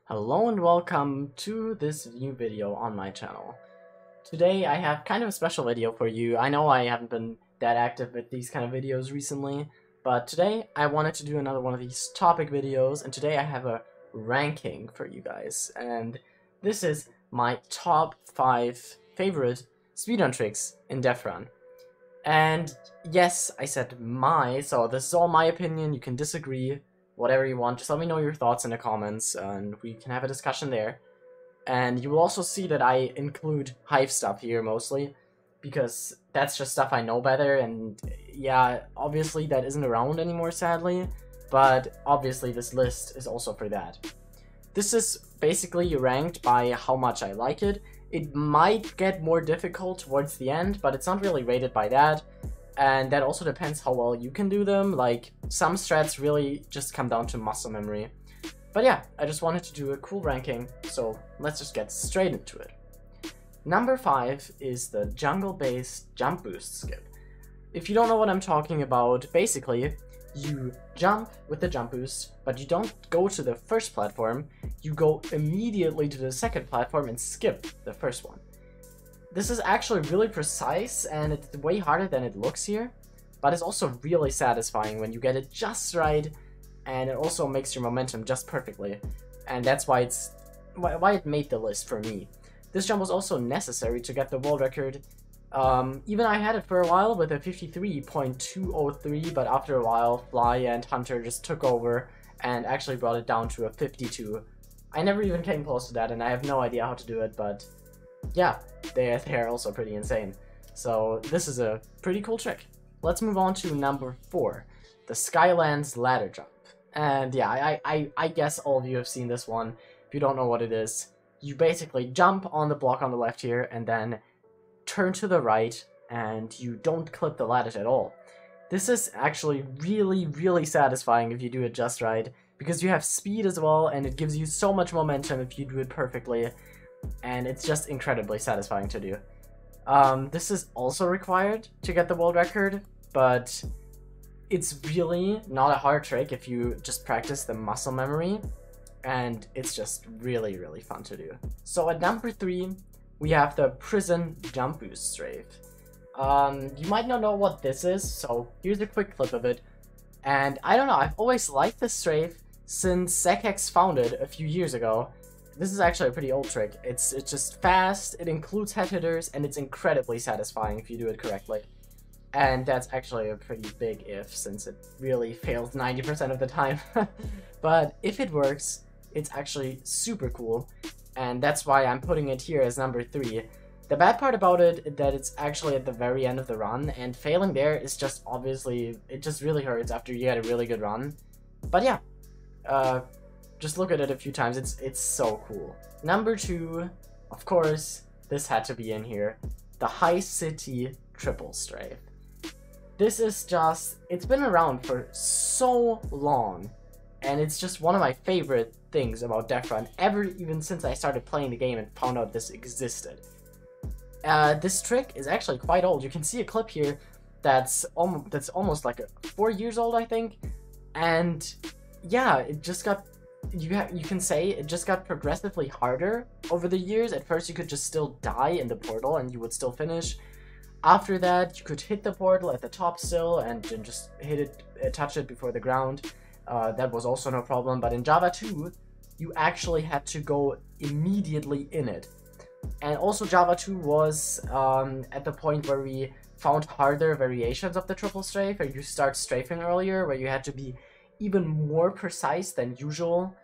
Hello and welcome to this new video on my channel. Today I have kind of a special video for you. I know I haven't been that active with these kind of videos recently, but today I wanted to do another one of these topic videos, and today I have a ranking for you guys. And this is my top 5 favorite speedrun tricks in DeathRun. And yes, I said my, so this is all my opinion. You can disagree, whatever you want. Just let me know your thoughts in the comments and we can have a discussion there. And you will also see that I include Hive stuff here mostly, because that's just stuff I know better, and yeah, obviously that isn't around anymore sadly, but obviously this list is also for that. This is basically ranked by how much I like it. It might get more difficult towards the end, but it's not really rated by that. And that also depends how well you can do them. Like, some strats really just come down to muscle memory. But yeah, I just wanted to do a cool ranking, so let's just get straight into it. Number 5 is the jungle-based jump boost skip. If you don't know what I'm talking about, basically, you jump with the jump boost, but you don't go to the first platform, you go immediately to the second platform and skip the first one. This is actually really precise, and it's way harder than it looks here, but it's also really satisfying when you get it just right, and it also makes your momentum just perfectly, and that's why it made the list for me. This jump was also necessary to get the world record. Even I had it for a while with a 53.203, but after a while, Fly and Hunter just took over and actually brought it down to a 52. I never even came close to that, and I have no idea how to do it, but yeah, they're also pretty insane. So this is a pretty cool trick. Let's move on to number 4, the Skylands ladder jump. And yeah, I guess all of you have seen this one. If you don't know what it is, you basically jump on the block on the left here and then turn to the right, and you don't clip the lattice at all. This is actually really satisfying if you do it just right, because you have speed as well, and it gives you so much momentum if you do it perfectly. And it's just incredibly satisfying to do. This is also required to get the world record, but it's really not a hard trick if you just practice the muscle memory, and it's just really fun to do. So at number 3, we have the prison jump boost strafe. You might not know what this is, so here's a quick clip of it. And I don't know, I've always liked this strafe since ZachX found it a few years ago. This is actually a pretty old trick. It's just fast, it includes head hitters, and it's incredibly satisfying if you do it correctly. And that's actually a pretty big if, since it really fails 90% of the time. But if it works, it's actually super cool, and that's why I'm putting it here as number 3. The bad part about it is that it's actually at the very end of the run, and failing there is just obviously, it just really hurts after you get a really good run. But yeah, just look at it a few times, it's so cool. Number 2, of course, this had to be in here, the High City triple strafe. This is just, it's been around for so long, and it's just one of my favorite things about DeathRun, even since I started playing the game and found out this existed. This trick is actually quite old. You can see a clip here that's almost like 4 years old, I think, and yeah, it just got, you can say it just got progressively harder over the years. At first you could just still die in the portal and you would still finish. After that, you could hit the portal at the top still and then just hit it, touch it before the ground. That was also no problem, but in Java 2, you actually had to go immediately in it. And also Java 2 was at the point where we found harder variations of the triple strafe, where you start strafing earlier, where you had to be even more precise than usual.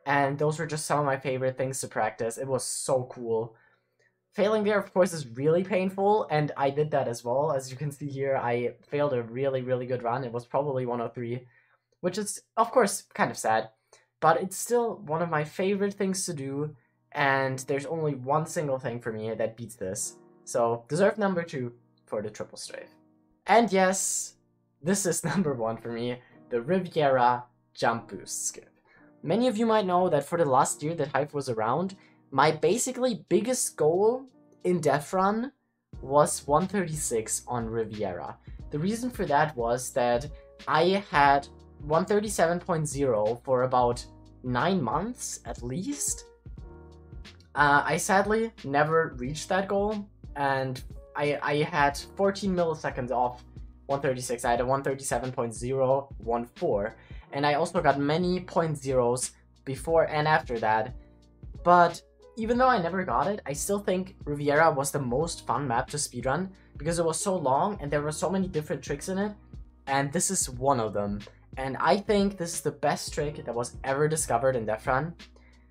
And those were just some of my favorite things to practice. It was so cool. Failing there, of course, is really painful, and I did that as well. As you can see here, I failed a really good run. It was probably 103, which is, of course, kind of sad, but it's still one of my favorite things to do, and there's only one single thing for me that beats this. So, deserve number 2 for the triple strafe. And yes, this is number 1 for me, the Riviera jump boost skip. Many of you might know that for the last year that Hive was around, my basically biggest goal in DeathRun was 136 on Riviera. The reason for that was that I had 137.0 for about 9 months at least. I sadly never reached that goal, and I had 14 milliseconds off 136. I had a 137.014, and I also got many point zeros before and after that. But even though I never got it, I still think Riviera was the most fun map to speedrun because it was so long and there were so many different tricks in it, and this is one of them. And I think this is the best trick that was ever discovered in DeathRun.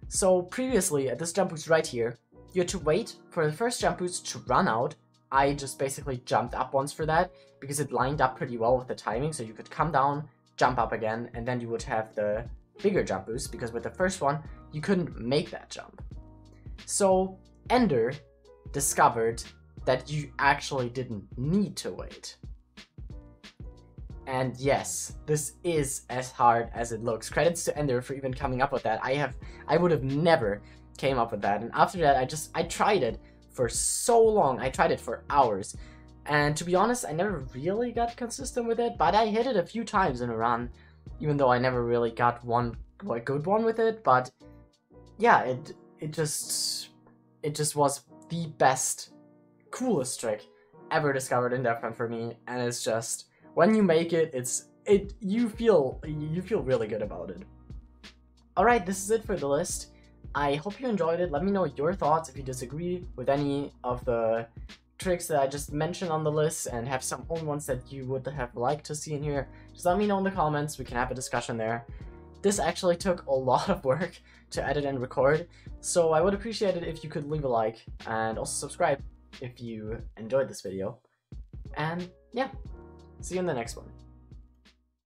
So previously, at this jump boost right here, you had to wait for the first jump boost to run out. I just basically jumped up once for that because it lined up pretty well with the timing, so you could come down, jump up again, and then you would have the bigger jump boost, because with the first one, you couldn't make that jump. So Ender discovered that you actually didn't need to wait. And yes, this is as hard as it looks. Credits to Ender for even coming up with that. I would have never came up with that. And after that, I tried it for so long. I tried it for hours. And to be honest, I never really got consistent with it, but I hit it a few times in a run, even though I never really got one good one with it. But yeah, it just was the best, coolest trick ever discovered in DeathRun for me, and it's just, when you make it, you feel really good about it. Alright, this is it for the list. I hope you enjoyed it. Let me know your thoughts if you disagree with any of the tricks that I just mentioned on the list and have some own ones that you would have liked to see in here. Just let me know in the comments, we can have a discussion there. This actually took a lot of work to edit and record, so I would appreciate it if you could leave a like and also subscribe if you enjoyed this video. And yeah, see you in the next one.